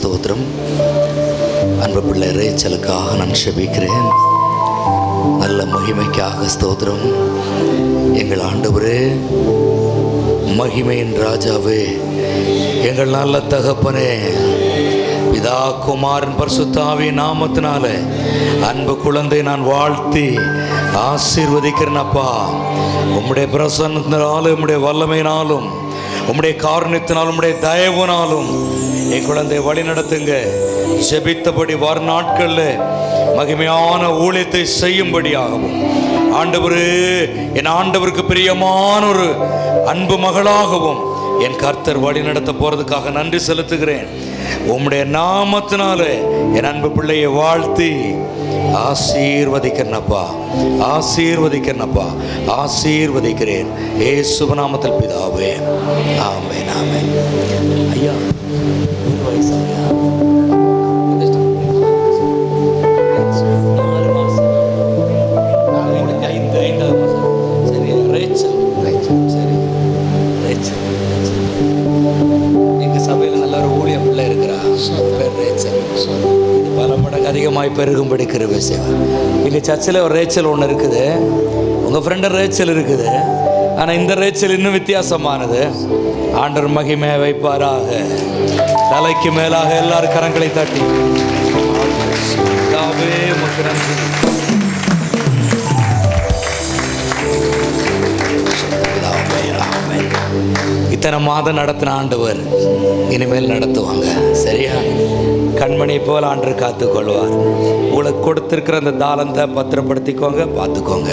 ஸ்தோத்திரம். அன்பு பிள்ளை ரேச்சலுக்காக நான் செபிக்கிறேன். நல்ல மகிமைக்காக ஸ்தோத்திரம். எங்கள் ஆண்டவரே, மகிமையின் ராஜாவே, எங்கள் நல்ல தகப்பனே, பிதா குமாரன் பரிசுத்த ஆவியின் நாமத்தினால அன்பு குழந்தை நான் வாழ்த்தி ஆசீர்வதிக்கிறேன். அப்பா, உம்முடைய பிரசன்னத்தினாலும் உம்முடைய வல்லமையினாலும் உம்முடைய காரணத்தினாலும் உம்முடைய தயவுனாலும் என் குழந்தை வழி நடத்துங்க. ஜெபித்தபடி வர நாட்களில் மகிமையான ஊழியத்தை செய்யும்படியாகவும், ஆண்டவரே, என் ஆண்டவருக்கு பிரியமான ஒரு அன்பு மகளாகவும் என் கர்த்தர் வழி நடத்த போறதுக்காக நன்றி செலுத்துகிறேன். உம்முடைய நாமத்தினால என் அன்பு பிள்ளையை வாழ்த்தி ஆசீர்வதிக்கிறேனப்பா, ஆசீர்வதிக்கிறேனப்பா, ஆசீர்வதிக்கிறேன். இயேசு நாமத்தில் பிதாவே, ஆமென், ஆமென். ஐயா, அதிகமாய் பெருகும்படி கிருபை செய்வார். இங்கே சர்ச்சில் ஒரு ரேச்சல் ஒன்று இருக்குது, உங்கள் ஃப்ரெண்டு ரேச்சல் இருக்குது. ஆனால் இந்த ரேச்சல் இன்னும் வித்தியாசமானது. ஆண்டவர் மகிமையை வைப்பாராக. தலைக்கு மேலாக எல்லாரும் கரங்களை தட்டி இத்தனை மாதம் நடத்தின ஆண்டவர் இனிமேல் நடத்துவாங்க. சரியா? கண்மணி போல் ஆண்டவர் காத்துக்கொள்வார். உங்களுக்கு கொடுத்திருக்கிற அந்த தாளத்தை பத்திரப்படுத்திக்கோங்க, பார்த்துக்கோங்க.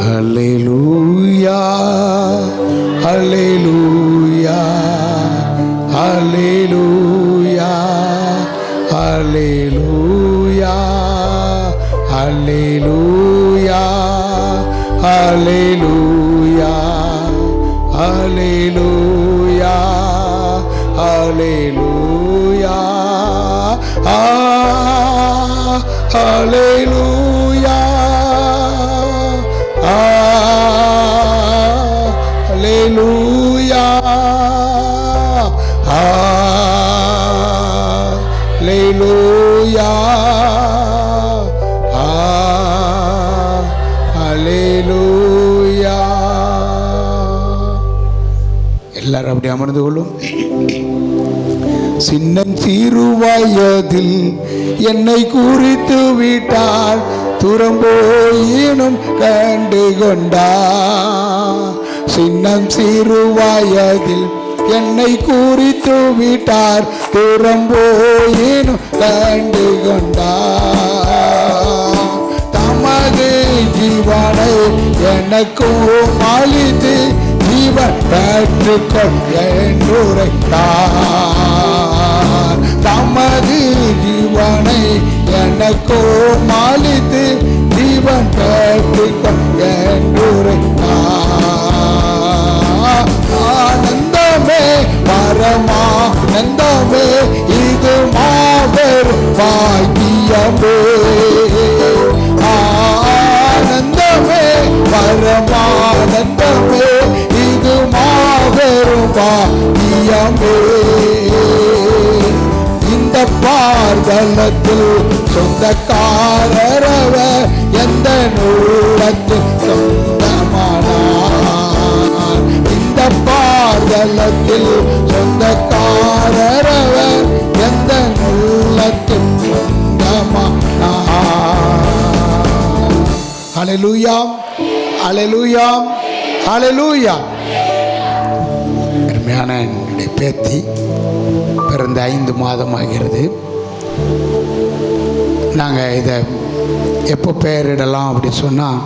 ஹல்லேலூயா, ஹல்லேலூயா, ஹல்லேலூயா, ஹல்லேலூயா, ஹல்லேலூயா, ஹல்லேலூயா, ஹல்லேலூயா, ஹல்லேலூயா, ஹல்லேலூயா, ஹல்லேலூயா, ஹல்லேலூயா, ஹல்லேலூயா. எல்லாரும் அப்படி அமர்ந்து கொள்ளும். சின்னஞ்சிறு வயதில் என்னை குறித்து விட்டார், தூரம் போயினும் கண்டு கொண்டார். சின்னம் சிறு வயதில் என்னை குறித்து விட்டார், தூரம் போயினும் கண்டு கொண்டார். தமது ஜீவனை எனக்கும் அளித்து ஜீவன் பெற்றுக்கொள் என்றுரைத்தார். தமது ஜீவனை எனக்கும் அளித்து ஜீவன் பெற்றுக்கொள் என்றுரைத்தார். ஆனந்தமே, பரமானந்தமே, இது மாபெரும் பாக்கியமே. ஆனந்தமே, பரமானந்தமே, இது மாபெரும் பாக்கியமே. இந்த பார்தலத்தில் சொந்தக்காரரவர், எந்த நூலத்தில் சொந்தமானார். இந்த பார்தலத்தில் சொந்தக்காரரவர், எந்த நூலத்தில் சொந்தமானார். ஹல்லேலூயா, ஹல்லேலூயா, ஹல்லேலூயா. அருமையான என்னுடைய பேத்தி பிறந்த 5 மாதம் ஆகிறது. நாங்கள் இதை எப்போ பெயரிடலாம் அப்படின்னு சொன்னால்,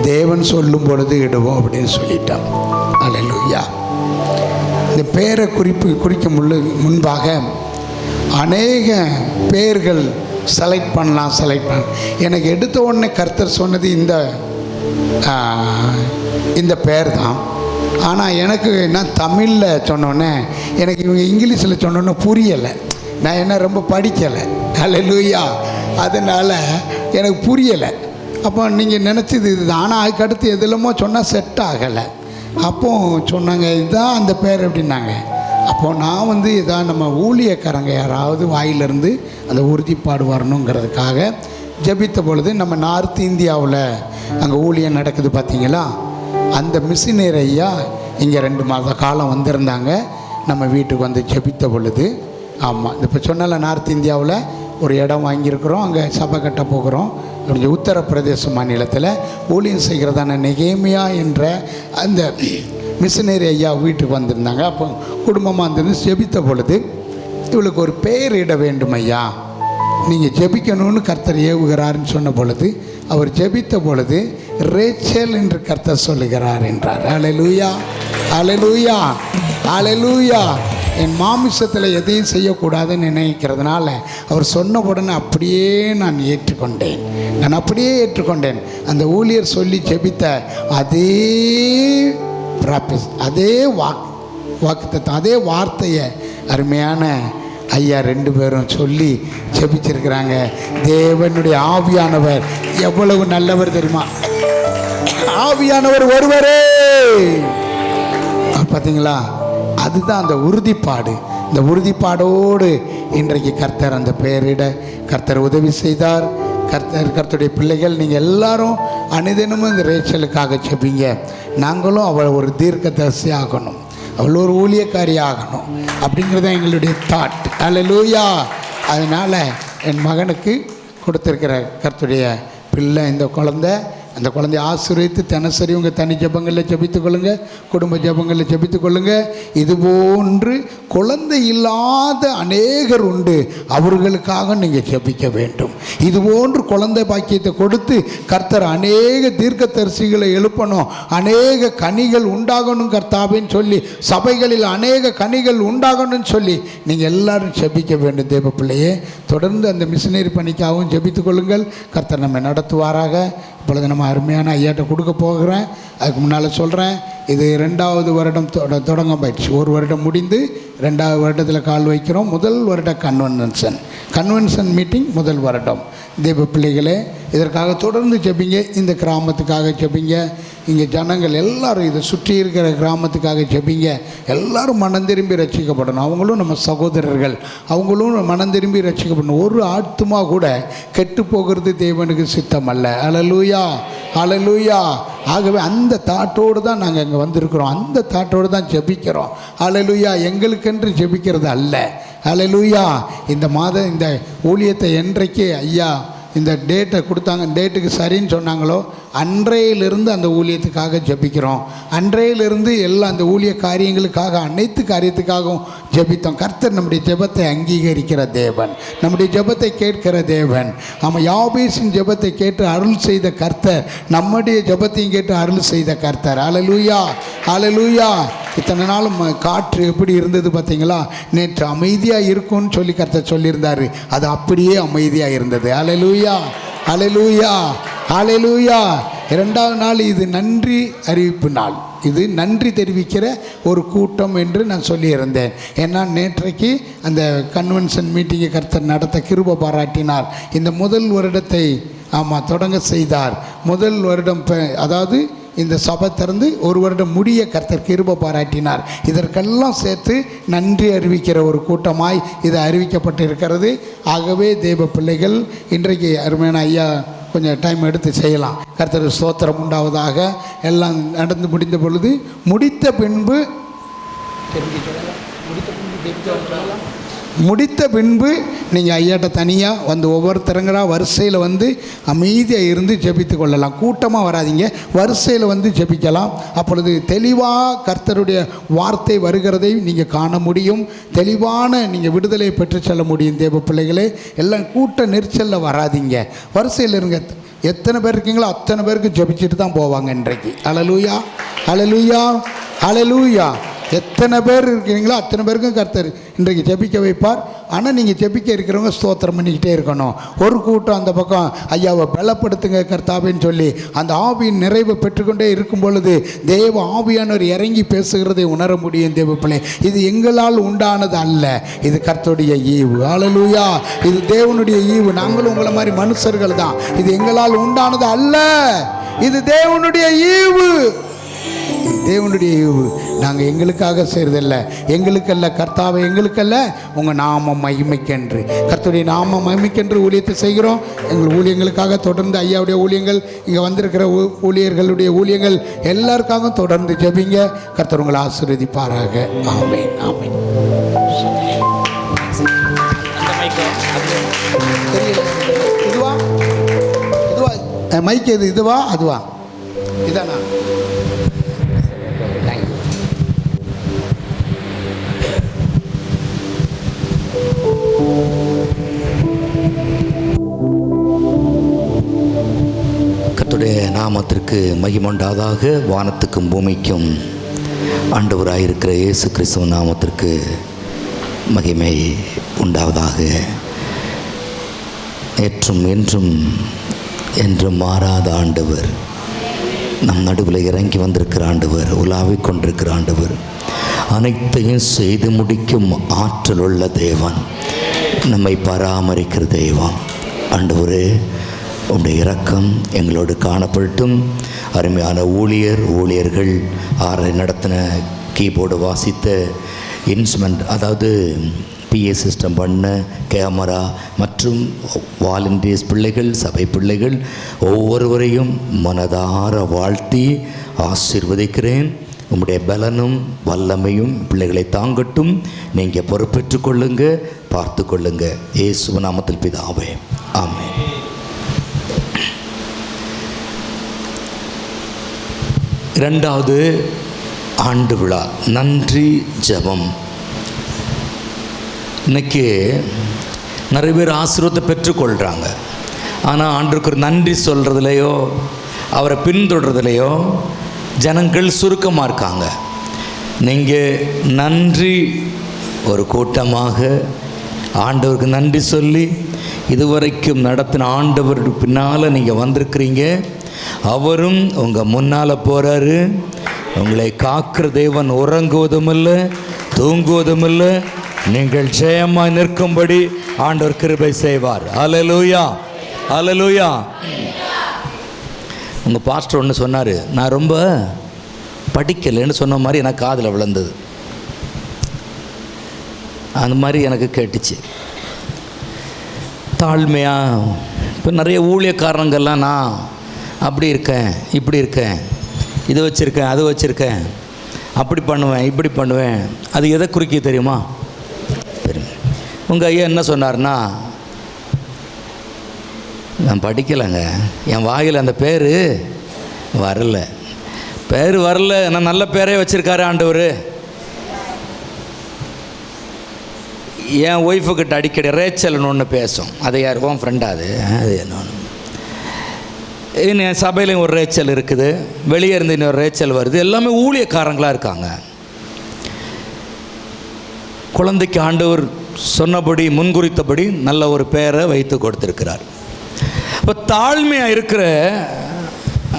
தேவன் சொல்லும் பொழுது இடுவோம் அப்படின்னு சொல்லிட்டோம். ஹல்லேலூயா. இந்த பெயரை குறிக்கும் முன்பாக அநேக பெயர்கள் செலக்ட் பண்ணலாம். எனக்கு எடுத்த உடனே கர்த்தர் சொன்னது இந்த பெயர் தான். ஆனால் எனக்கு நான் தமிழில் சொன்னோன்னே, எனக்கு இவங்க இங்கிலீஷில் சொன்னோன்னே புரியலை. நான் என்ன ரொம்ப படிக்கலை, அல்லேலூயா. அதனால் எனக்கு புரியலை. அப்போ நீங்கள் நினச்சது இதுதான். ஆனால் அதுக்கடுத்து எதுலமோ சொன்னால் செட் ஆகலை. அப்போது சொன்னாங்க இதுதான் அந்த பேர் அப்படின்னாங்க. அப்போது நான் இதான் நம்ம ஊழியக்காரங்க யாராவது வாயிலிருந்து அந்த உறுதிப்பாடு வரணுங்கிறதுக்காக ஜெபித்த பொழுது, நம்ம நார்த் இந்தியாவில் அங்கே ஊழியம் நடக்குது பார்த்தீங்களா, அந்த மிஷினரி ஐயா இங்கே 2 மாத காலம் வந்திருந்தாங்க. நம்ம வீட்டுக்கு வந்து ஜெபித்த பொழுது, ஆமாம் இப்போ சொன்னால நார்த் இந்தியாவில் ஒரு இடம் வாங்கியிருக்கிறோம், அங்கே சபை கட்ட போகிறோம். அப்படி உத்தரப்பிரதேச மாநிலத்தில் ஊழியம் செய்கிறதான நெகேமியா என்ற அந்த மிஷினரி ஐயா வீட்டுக்கு வந்திருந்தாங்க. அப்போ குடும்பமாக இருந்திருந்து ஜெபித்த பொழுது, இவளுக்கு ஒரு பெயர் இட வேண்டும் ஐயா, நீங்கள் ஜெபிக்கணும்னு கர்த்தர் ஏவுகிறாருன்னு சொன்ன பொழுது, அவர் ஜெபித்த பொழுது ரேச்சல் என்று கர்த்தர் சொல்லுகிறார் என்றார். அல்லேலூயா, அல்லேலூயா, அல்லேலூயா. என் மாமிசத்தில் எதையும் செய்யக்கூடாதுன்னு நினைக்கிறதுனால அவர் சொன்ன உடனே அப்படியே நான் ஏற்றுக்கொண்டேன். நான் அப்படியே ஏற்றுக்கொண்டேன். அந்த ஊழியர் சொல்லி ஜெபித்த அதே ப்ராக்டிஸ், அதே வாக்குத்தத்தம், அதே வார்த்தையை அருமையான ஐயா 2 பேரும் சொல்லி ஜெபிச்சிருக்கிறாங்க. தேவனுடைய ஆவியானவர் எவ்வளவு நல்லவர் தெரியுமா? ஆவியானவர் ஒருவரே. பார்த்தீங்களா, அதுதான் அந்த உறுதிப்பாடு. இந்த உறுதிப்பாடோடு இன்றைக்கு கர்த்தர் அந்த பெயரிட கர்த்தர் உதவி செய்தார். கர்த்தருடைய பிள்ளைகள் நீங்கள் எல்லாரும் அனுதினமும் இந்த ரேச்சலுக்காக ஜெபிங்க. நாங்களும் அவள் ஒரு தீர்க்கதரிசி ஆகணும், அவள் ஒரு ஊழியக்காரி ஆகணும் அப்படிங்கிறது தான் எங்களுடைய தாட். அல்லேலூயா. அதனால் என் மகனுக்கு கொடுத்துருக்கிற கர்த்தருடைய பிள்ளை இந்த குழந்தை, அந்த குழந்தைய ஆசீர்வதித்து தினசரி உங்கள் தனி ஜெபங்களில் ஜெபித்துக் கொள்ளுங்கள், குடும்ப ஜெபங்களில் ஜெபித்துக் கொள்ளுங்கள். இதுபோன்று குழந்தை இல்லாத அநேகர் உண்டு, அவர்களுக்காக நீங்கள் ஜெபிக்க வேண்டும். இதுபோன்று குழந்தை பாக்கியத்தை கொடுத்து கர்த்தர் அநேக தீர்க்கதரிசிகளை எழுப்பணும், அநேக கனிகள் உண்டாகணும் கர்த்தாவின்னு சொல்லி, சபைகளில் அநேக கனிகள் உண்டாகணும்னு சொல்லி நீங்கள் எல்லாரும் ஜெபிக்க வேண்டும். தேவ பிள்ளையே, தொடர்ந்து அந்த மிஷினரி பணிக்காகவும் ஜெபித்துக் கொள்ளுங்கள். கர்த்தர் நம்மை நடத்துவாராக. இப்பொழுது நம்ம அருமையான ஐயாட்ட கொடுக்க போகிறேன். அதுக்கு முன்னால் சொல்கிறேன், இது 2வது வருடம் தொடங்க போயிடுச்சு. 1 வருடம் முடிந்து 2வது வருடத்தில் கால் வைக்கிறோம். முதல் வருட கன்வென்ஷன் மீட்டிங் முதல் வருடம். தேவ பிள்ளைகளே, இதற்காக தொடர்ந்து ஜெபிங்க. இந்த கிராமத்துக்காக ஜெபிங்க. இங்கே ஜனங்கள் எல்லாரும் இதை சுற்றி இருக்கிற கிராமத்துக்காக ஜெபிங்க. எல்லாரும் மனம் திரும்பி ரட்சிக்கப்படணும். அவங்களும் நம்ம சகோதரர்கள், அவங்களும் மனம் திரும்பி ரட்சிக்கப்படணும். ஒரு ஆத்துமா கூட கெட்டு போகிறது தேவனுக்கு சித்தம் அல்ல. அல்லேலூயா, அல்லேலூயா. ஆகவே அந்த தாட்டோடு தான் நாங்கள் இங்கே வந்திருக்கிறோம், அந்த தாட்டோடு தான் ஜெபிக்கிறோம். அல்லேலூயா. எங்களுக்கென்று ஜெபிக்கிறது அல்ல. அல்லேலூயா. இந்த மாதம் இந்த ஊழியத்தை என்றைக்கு ஐயா இந்த டேட்டை கொடுத்தாங்க, டேட்டுக்கு சரின்னு சொன்னாங்களோ அன்றையிலிருந்து அந்த ஊழியத்துக்காக ஜெபிக்கிறோம். அன்றையிலிருந்து எல்லாம் அந்த ஊழிய காரியங்களுக்காக, அனைத்து காரியத்துக்காகவும் ஜெபித்தோம். கர்த்தர் நம்முடைய ஜெபத்தை அங்கீகரிக்கிற தேவன், நம்முடைய ஜெபத்தை கேட்கிற தேவன். நம்ம யாபேசின் ஜெபத்தை கேட்டு அருள் செய்த கர்த்தர் நம்முடைய ஜெபத்தையும் கேட்டு அருள் செய்த கர்த்தர். அல்லேலூயா, அல்லேலூயா. இத்தனை நாளும் காற்று எப்படி இருந்தது பார்த்தீங்களா? நேற்று அமைதியாக இருக்கும்னு சொல்லி கர்த்தர் சொல்லியிருந்தார், அது அப்படியே அமைதியாக இருந்தது. அல்லேலூயா, அல்லேலூயா, அல்லேலூயா. 2வது நாள் இது நன்றி அறிவிப்பு நாள், இது நன்றி தெரிவிக்கிற ஒரு கூட்டம் என்று நான் சொல்லியிருந்தேன். ஏன்னா நேற்றைக்கு அந்த கன்வென்ஷன் மீட்டிங்கை கர்த்தர் நடத்த கிருபை பாராட்டினார். இந்த முதல் வருடத்தை தொடங்க செய்தார். முதல் வருடம் அதாவது இந்த சபை திறந்து 1 வருடம் முடிய கர்த்தர் கிருபை பாராட்டினார். இதற்கெல்லாம் சேர்த்து நன்றி அறிவிக்கிற ஒரு கூட்டமாய் இது அறிவிக்கப்பட்டிருக்கிறது. ஆகவே தேவ பிள்ளைகள், இன்றைக்கு அருமையான ஐயா கொஞ்சம் டைம் எடுத்து செய்யலாம். கர்த்தர் ஸ்தோத்திரம் உண்டாவதாக. எல்லாம் நடந்து முடிந்த பொழுது முடித்த பின்பு நீங்கள் ஐயாட்ட தனியாக வந்து ஒவ்வொருத்தரங்களாக வரிசையில் வந்து அமைதியாக இருந்து ஜெபித்து கொள்ளலாம். கூட்டமாக வராதிங்க, வரிசையில் வந்து ஜெபிக்கலாம். அப்பொழுது தெளிவாக கர்த்தருடைய வார்த்தை வருகிறதை நீங்கள் காண முடியும். தெளிவான நீங்கள் விடுதலையை பெற்று செல்ல முடியும். தேவ பிள்ளைகளே, எல்லாம் கூட்ட நெரிச்சலில் வராதிங்க, வரிசையில் இருங்க. எத்தனை பேர் இருக்கீங்களோ அத்தனை பேருக்கு ஜெபிச்சுட்டு தான் போவாங்க இன்றைக்கு. அல்லேலூயா, அல்லேலூயா, அல்லேலூயா. எத்தனை பேர் இருக்கிறீங்களோ அத்தனை பேருக்கும் கர்த்தர் இன்றைக்கு ஜெபிக்க வைப்பார். ஆனால் நீங்கள் ஜெபிக்க இருக்கிறவங்க ஸ்தோத்திரம் பண்ணிக்கிட்டே இருக்கணும். ஒரு கூட்டம் அந்த பக்கம் ஐயாவை பலப்படுத்துங்க கர்த்தாவின்னு சொல்லி அந்த ஆவியின் நிறைவை பெற்றுக்கொண்டே இருக்கும் பொழுது தேவ ஆவியானவர் இறங்கி பேசுகிறதை உணர முடியும். தேவ பிள்ளை, இது எங்களால் உண்டானது அல்ல, இது கர்த்தருடைய ஈவு. ஹல்லேலூயா. இது தேவனுடைய ஈவு. நாங்களும் உங்களை மாதிரி மனுஷர்கள் தான். இது எங்களால் உண்டானது அல்ல, இது தேவனுடைய ஈவு. தேவனுடைய ஈவு. நாங்கள் எங்களுக்காக செய்கிறதில்ல, எங்களுக்கல்ல கர்த்தாவை, எங்களுக்கல்ல உங்கள் நாம மகிமைக்கென்று, கர்த்தருடைய நாம மகிமைக்கென்று ஊழியத்தை செய்கிறோம். எங்கள் ஊழியங்களுக்காக தொடர்ந்து ஐயாவுடைய ஊழியங்கள், இங்கே வந்திருக்கிற ஊழியர்களுடைய ஊழியங்கள் எல்லாருக்காகவும் தொடர்ந்து ஜெபிங்க. கர்த்தர் உங்களை ஆசீர்வதிப்பாராக. ஆமென், ஆமென். இதுவா இதுவா மைக் எது? இதுவா அதுவா? இதானா? கர்த்தருடைய நாமத்திற்கு மகிமையுண்டாவதாக. வானத்துக்கும் பூமிக்கும் ஆண்டவராயிருக்கிற இயேசு கிறிஸ்துவ நாமத்திற்கு மகிமை உண்டாவதாக. ஏற்றும் என்றும் என்றும் மாறாத ஆண்டவர், நம் நடுவில் இறங்கி வந்திருக்கிற ஆண்டவர், உலாவிக் கொண்டிருக்கிற ஆண்டவர், அனைத்தையும் செய்து முடிக்கும் ஆற்றல் உள்ள தேவன், நம்மை பராமரிக்கிற தெய்வம். ஆண்டவரே, உம்முடைய இரக்கம் எங்களோடு காணப்படட்டும். அருமையான ஊழியர்கள் நடத்தின கீபோர்டு வாசித்த இன்ஸ்ட்ருமெண்ட், அதாவது பிஏ சிஸ்டம் பண்ண கேமரா மற்றும் வாலண்டியர்ஸ் பிள்ளைகள், சபை பிள்ளைகள் ஒவ்வொருவரையும் மனதார வாழ்த்தி ஆசீர்வதிக்கிறேன். உம்முடைய பலனும் வல்லமையும் பிள்ளைகளை தாங்கட்டும். நீங்கள் பொறுப்பேற்று கொள்ளுங்க, பார்த்து கொள்ளுங்க. இயேசு நாமத்தில் பிதாவே, ஆமென். இரண்டாவது ஆண்டு விழா, நன்றி ஜெபம். இன்னைக்கு நிறைய பேர் ஆசீர்வாதத்தை பெற்றுக்கொள்கிறாங்க. ஆனால் ஆண்டவருக்கு ஒரு நன்றி சொல்கிறதுலையோ அவரை பின்தொடர்றதுலையோ ஜனங்கள் சுருக்கமாக இருக்காங்க. நீங்கள் நன்றி ஒரு கூட்டமாக ஆண்டவருக்கு நன்றி சொல்லி இதுவரைக்கும் நடத்தின ஆண்டவருக்கு பின்னால் நீங்கள் வந்திருக்கிறீங்க. அவரும் உங்கள் முன்னால் போகிறாரு. உங்களை காக்கிற தேவன் உறங்குவதும் இல்லை, தூங்குவதும் இல்லை. நீங்கள் ஜெயமாய் நிற்கும்படி ஆண்டவர் கிருபை செய்வார். அல்லேலூயா, அல்லேலூயா. உங்கள் பாஸ்டர் ஒன்று சொன்னார், நான் ரொம்ப படிக்கலைன்னு சொன்ன மாதிரி எனக்கு காதில் விழுந்தது. அந்த மாதிரி எனக்கு கேட்டுச்சு. தாழ்மையாக இப்போ நிறைய ஊழியக்காரங்கள்லாம் நான் அப்படி இருக்கேன், இப்படி இருக்கேன், இது வச்சுருக்கேன், அது வச்சுருக்கேன், அப்படி பண்ணுவேன், இப்படி பண்ணுவேன். அது எதை குறிக்க தெரியுமா? உங்கள் ஐயா என்ன சொன்னார்னா, நான் படிக்கலைங்க, என் வாயில் அந்த பேர் வரல, நான் நல்ல பேரே வச்சுருக்காரு ஆண்டவர். என் ஒய்ஃபுக்கிட்ட அடிக்கடி ரேச்சல்னு ஒன்று பேசும். அது யாருக்கும் ஃப்ரெண்டாக அது என்ன, என் சபையிலையும் ஒரு ரேச்சல் இருக்குது, வெளியே இருந்து இன்னொரு ரேச்சல் வருது. எல்லாமே ஊழியக்காரங்களாக இருக்காங்க. குழந்தைக்கு ஆண்டவர் சொன்னபடி, முன்குறித்தபடி நல்ல ஒரு பேரை வைத்து கொடுத்துருக்கிறார். இப்போ தாழ்மையாக இருக்கிற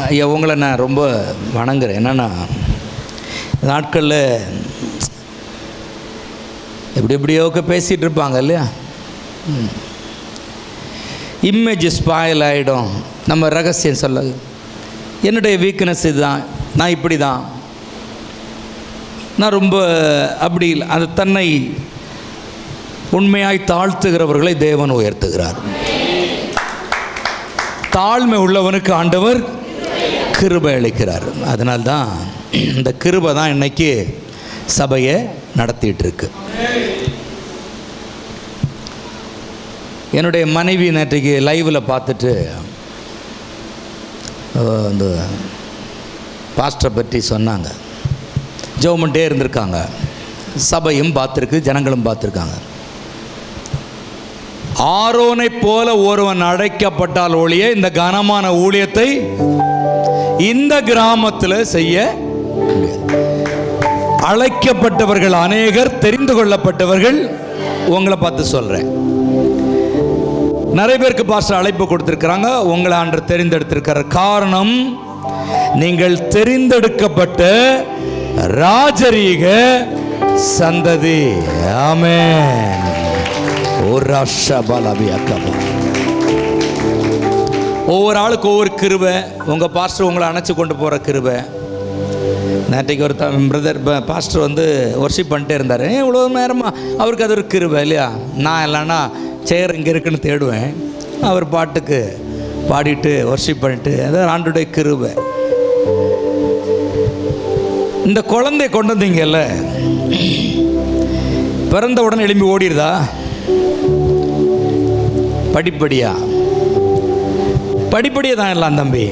ஐயா உங்களை நான் ரொம்ப வணங்குறேன். என்னென்னா, நாட்களில் எப்படியோக்க பேசிகிட்டு இருப்பாங்க இல்லையா, இமேஜ் ஸ்பாயில் ஆகிடும். நம்ம ரகசியம் சொல்ல, என்னுடைய வீக்னஸ் இதுதான், நான் இப்படி தான், நான் ரொம்ப அப்படி இல்லை. அது தன்னை உண்மையாய் தாழ்த்துகிறவர்களை தேவன் உயர்த்துகிறார். தாழ்மை உள்ளவனுக்கு ஆண்டவர் கிருபை அளிக்கிறார். அதனால்தான் இந்த கிருபை தான் இன்னைக்கு சபையை நடத்திட்டு இருக்கு. என்னுடைய மனைவி நேற்றைக்கு லைவில் பார்த்துட்டு இந்த பாஸ்டரை பற்றி சொன்னாங்க. ஜெபம்ட்டே இருந்திருக்காங்க. சபையும் பார்த்துருக்கு, ஜனங்களும் பார்த்துருக்காங்க. ஆரோனை போல ஒருவன் அழைக்கப்பட்டால் ஒழிய இந்த கனமான ஊழியத்தை இந்த கிராமத்தில் செய்ய முடியாது. அழைக்கப்பட்டவர்கள் அநேகர், தெரிந்து கொள்ளப்பட்டவர்கள் உங்களை பார்த்து சொல்றேன். நிறைய பேருக்கு பாஸ்டர் அழைப்பு கொடுத்திருக்கிறாங்க, உங்களை ஆண்டவர் தெரிந்தெடுத்திருக்கிற காரணம் நீங்கள் தெரிந்தெடுக்கப்பட்ட ராஜரீக சந்ததி. ஆமென். ஒவ்வொரு ஆளுக்கு ஒவ்வொரு கிருபை. உங்க பாஸ்டர் உங்களை அணைச்சு கொண்டு போற கிருபை. நேற்றைக்கு ஒரு பிரதர் பாஸ்டர் வந்து ஒர்ஷிப் பண்ணிட்டே இருந்தார். இவ்வளோ நேரமா அவருக்கு அது ஒரு கிருபை இல்லையா? நான் இல்லைன்னா சேர் இங்கே இருக்குன்னு தேடுவேன், அவர் பாட்டுக்கு பாடிட்டு ஒர்ஷிப் பண்ணிட்டு, அதான் ஆண்டுடைய கிருபை. இந்த குழந்தை கொண்டு வந்தீங்கல்ல, பிறந்த உடனே எழும்பி ஓடிடுதா? படிப்படியா தான் எல்லாம் தம்பி.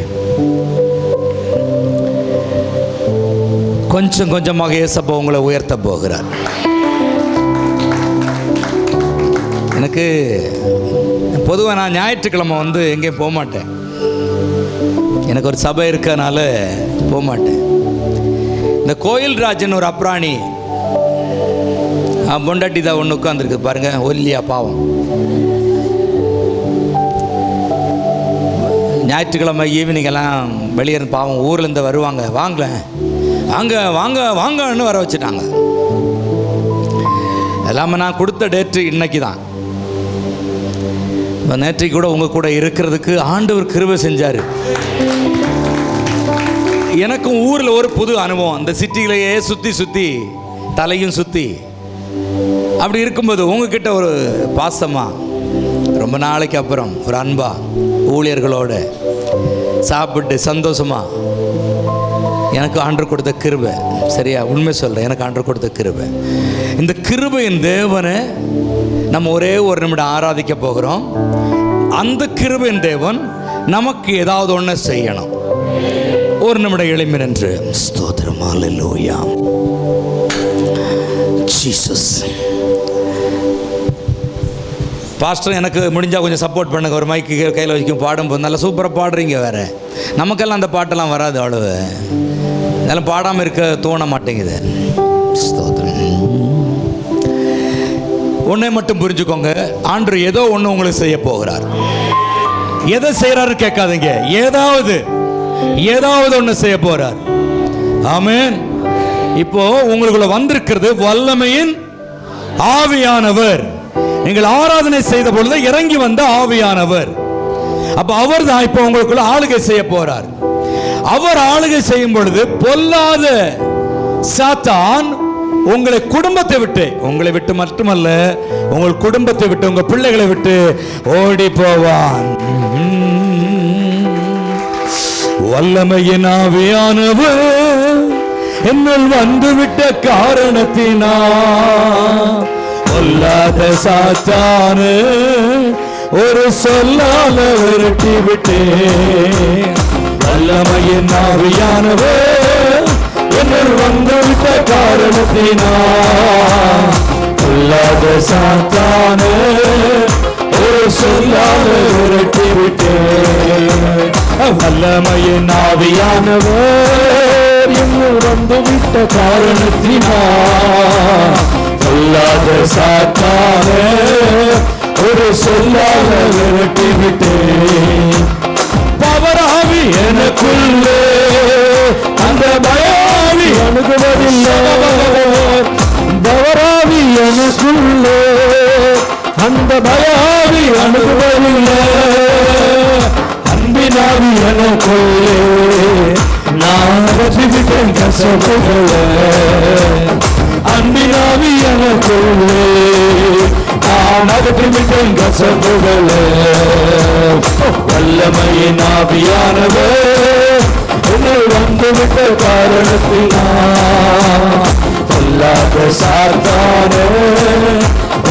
கொஞ்சம் கொஞ்சமாக இயேசப்பா உங்களை உயர்த்த போகிறார். எனக்கு பொதுவாக நான் ஞாயிற்றுக்கிழமை வந்து எங்கேயும் போக மாட்டேன். எனக்கு ஒரு சபை இருக்கனால போக மாட்டேன். இந்த கோயில் ராஜன் ஒரு அப்ராணி பொண்டாட்டி தான் ஒன்று உட்காந்துருக்கு பாருங்க, ஒல்லியா பாவம். ஞாயிற்றுக்கிழமை ஈவினிங் எல்லாம் வெளியே இருந்து பாவம் ஊர்லேருந்து வருவாங்க, வாங்க வாங்க வாங்க வாங்கன்னு வர வச்சுட்டாங்க. எல்லாமே நான் கொடுத்த டேட்டு இன்னைக்கு தான். நேற்றைக்கு கூட உங்கள் கூட இருக்கிறதுக்கு ஆண்டவர் கிருபை செஞ்சார். எனக்கும் ஊரில் ஒரு புது அனுபவம். அந்த சிட்டியிலேயே சுற்றி தலையும் சுற்றி அப்படி இருக்கும்போது உங்ககிட்ட ஒரு பாசமாக ரொம்ப நாளைக்கு அப்புறம் ஒரு அன்பா ஊழியர்களோடு சாப்பிட்டு சந்தோஷமாக எனக்கு ஆண்டவர் கொடுத்த கிருபை. சரியா? உண்மை சொல்கிறேன், எனக்கு ஆண்டவர் கொடுத்த கிருபை. இந்த கிருபையின் தேவனை நம்ம ஒரே ஒரு நிமிடம் ஆராதிக்க போகிறோம். அந்த கிருபையின் தேவன் நமக்கு ஏதாவது ஒன்று செய்யணும். ஒரு நிமிடம் எழும்பி நின்று ஸ்தோத்திரம். அல்லேலூயா ஜீசஸ். பாஸ்டர் எனக்கு முடிஞ்சால் கொஞ்சம் சப்போர்ட் பண்ணுங்க. ஒரு மைக்கு கையில் வச்சுக்கும் பாடும்போது நல்லா சூப்பராக பாடுறீங்க. வேறு நமக்கெல்லாம் அந்த பாட்டெல்லாம் வராது, அவ்வளவு அதெல்லாம் பாடாமல் இருக்க தோண மாட்டேங்குது. ஸ்தோத்திரம். ஒன்றை மட்டும் புரிஞ்சுக்கோங்க, ஆண்டவர் ஏதோ ஒன்று உங்களுக்கு செய்ய போகிறார். எதை செய்கிறாரு கேட்காதீங்க, ஏதாவது ஒன்று செய்ய போகிறார். ஆமென். இப்போ உங்களுக்குள்ள வந்திருக்கிறது வல்லமையின் ஆவியானவர். நீங்கள் ஆராதனை செய்த பொழுது இறங்கி வந்த ஆவியானவர். அப்ப அவர் தான் இப்போ உங்களுக்குள்ள ஆளுகை செய்ய போறார். அவர் ஆளுகை செய்யும் பொழுது பொல்லாத சாத்தான் உங்களை விட்டு மட்டுமல்ல, உங்கள் குடும்பத்தை விட்டு, உங்க பிள்ளைகளை விட்டு ஓடி போவான். வல்லமையின் ஆவியானவர் என்னுள் வந்துவிட்ட காரணத்தினால் பொல்லாத சாத்தானே ஒரு சொல்லால விரட்டி விட்டேன். வல்லமையின் ஆவியானவர் என்னுள் வந்துவிட்ட காரணத்தினால் பொல்லாத சாத்தானே ஒரு சொல்லால விரட்டி விட்டேன். வல்லமையின் ஆவியானவர் என்னுள் வந்துவிட்ட காரணத்தினால் பொல்லாத சாத்தானே ஒரு சொல்லால விரட்டி விட்டேன். பவராவி எனக்குள்ளே அந்த பயாவி அணுகுவதில்லை. பவராவி எனக்குள்ளே அந்த பயாவி அணுகுவதில்லை. அன்பினாவி எனக்குள்ளே நான் வெற்றிவிட்டேன் கசப்புகளே. அன்பினாவி எனக்குள்ளே நான் அகற்றிவிட்டேன் கசப்புகளே. வல்லமையின் ஆவியானவர் என்னை வந்துவிட்ட காரணத்தினால் பொல்லாத சாத்தானே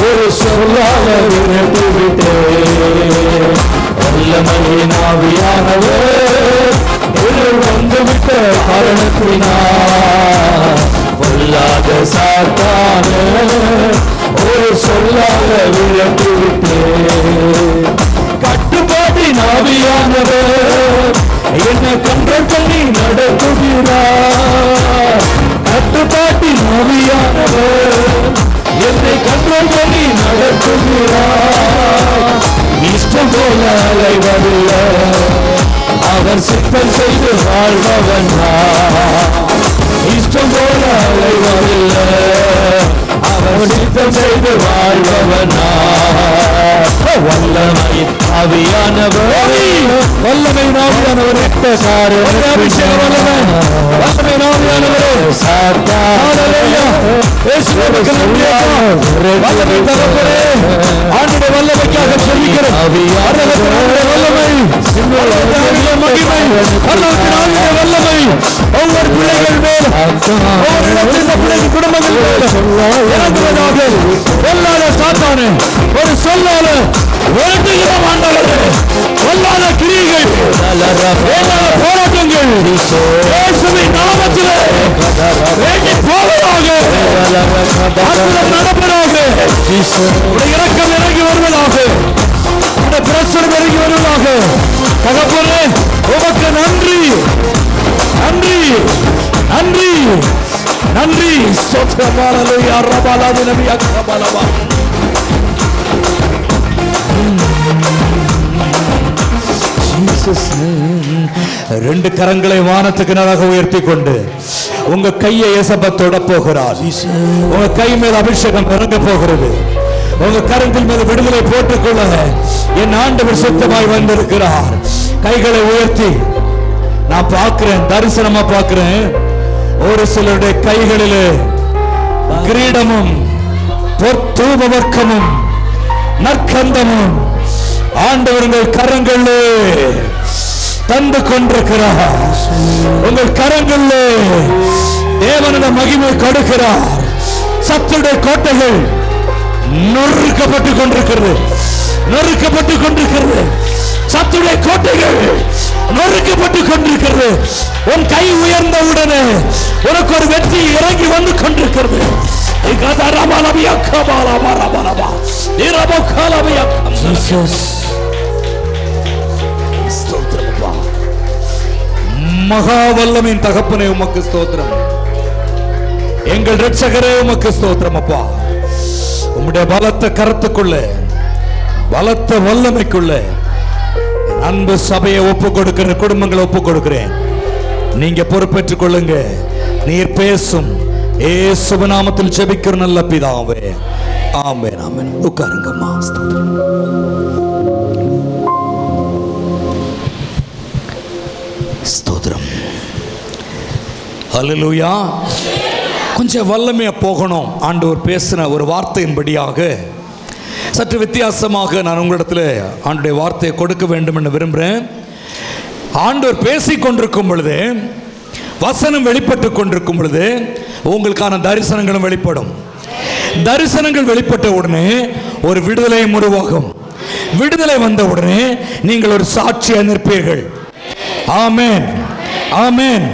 ஒரு சொல்லால விரட்டி விட்டேன். வல்லமையின் ஆவியானவர் என்னை வந்துவிட்ட காரணத்தினால் பொல்லாத சாத்தானே ஒரு சொல்லால விரட்டி விட்டேன். கட்டுப்பாட்டின் ஆவியானவர் என்னை கண்ட்ரோல் பண்ணி நடத்துகிறார். கட்டுப்பாட்டின் வாழ்பவன் இஷ்டம் போல அலைவதில்லை, அவர் சித்தம் செய்து வாழ்பவனா. வல்லமை ஆவியானவர், வல்லமை ஆவியானவர், அபிஷேகம் வல்லமை, வல்லமை ஆவியானவர், வல்லமை தகப்பனே, ஆண்டுடைய வல்லமைக்காக சொல்லிக்கிறேன். வல்லமை, மகிமை, வல்லமை ஒவ்வொரு பிள்ளைகள் மேல், ஒவ்வொரு இடத்தில் பிள்ளைகள் குடும்பங்கள் மேல் இறங்குவதாக. சொல்லாத சாத்தானே, ஒரு சொல்லாத விரட்டுகிற ஆண்டவரே, சொல்லாத கிரியைகள், போராட்டங்கள் இயேசுவின் நாமத்திலே வேண்டி போவதாக, அற்புதம் நடப்பதாக, இரக்கம் இறங்கி வருவதாக, பிரச்சனை இறங்கி வருவதாக. தகப்பனே உமக்கு நன்றி, நன்றி, நன்றி, நன்றி. சொத்ரபாலலுயா ரபாலாதி நபி அக்ரபாலவா. ரெண்டு கரங்களை வானத்துக்கு நேராக உயர்த்தி கொண்டு உங்க கையை ஏசப்பத்தோட போகிறார். உங்க கை மேல் அபிஷேகம் இறங்க போகிறது. உங்க கரங்கள் மேல் விடுதலை போட்டுக்கொள்ள என் ஆண்டவர் சுத்தமாய் வந்திருக்கிறார். கைகளை உயர்த்தி நான் பார்க்கிறேன், தரிசனமா பார்க்கிறேன். ஒரு சிலருடைய கைகளிலே கிரீடமும் பொற்தூபவர்க்கமும் நற்கந்தமும் ஆண்டவர் உங்கள் கரங்களிலே தந்து கொண்டிருக்கிறார். உங்கள் கரங்களிலே தேவனுடைய மகிமை கொடுக்கிறார். சத்துடைய கோட்டைகள் நொறுக்கப்பட்டு கொண்டிருக்கிறது, நொறுக்கப்பட்டு கொண்டிருக்கிறது. சத்துடைய கோட்டைகள் நொறுக்கப்பட்டு கொண்டிருக்கிறது. உன் கை உயர்ந்தவுடனே உனக்கு ஒரு வெற்றி இறங்கி வந்து கொண்டிருக்கிறது. மகா வல்லமையின் தகப்பனே உமக்கு ஸ்தோத்திரம். எங்கள் இரட்சகரே உமக்கு ஸ்தோத்திரம் அப்பா. உம்முடைய பலத்த கரத்துக்குள்ள, பலத்த வல்லமைக்குள்ள அன்பு சபையை ஒப்பு கொடுக்கிற குடும்பங்களை ஒப்பு கொடுக்கிறேன். நீங்க பொறுப்பேற்றுக் கொள்ளுங்க. நீர் பேசும் இயேசு நாமத்தில் ஜெபிக்கிற நல்ல பிதாவே, ஆமென், ஆமென். உட்காருங்கம்மா. ஸ்தோத்திரம். ஹல்லேலூயா. கொஞ்சம் வல்லமையா போகணும். ஆண்டவர் பேசின ஒரு வார்த்தையின்படியாக சற்று வித்தியாசமாக நான் உங்களிடத்தில் ஆண்டுடைய வார்த்தையை கொடுக்க வேண்டும் என்று விரும்புகிறேன். ஆண்டவர் பேசிக் கொண்டிருக்கும் பொழுது, வசனம் வெளிப்பட்டு கொண்டிருக்கும் பொழுது உங்களுக்கான தரிசனங்களும் வெளிப்படும். தரிசனங்கள் வெளிப்பட்ட உடனே ஒரு விடுதலை உருவாகும். விடுதலை வந்த உடனே நீங்கள் ஒரு சாட்சியாக நிற்பீர்கள். ஆமென், ஆமென்.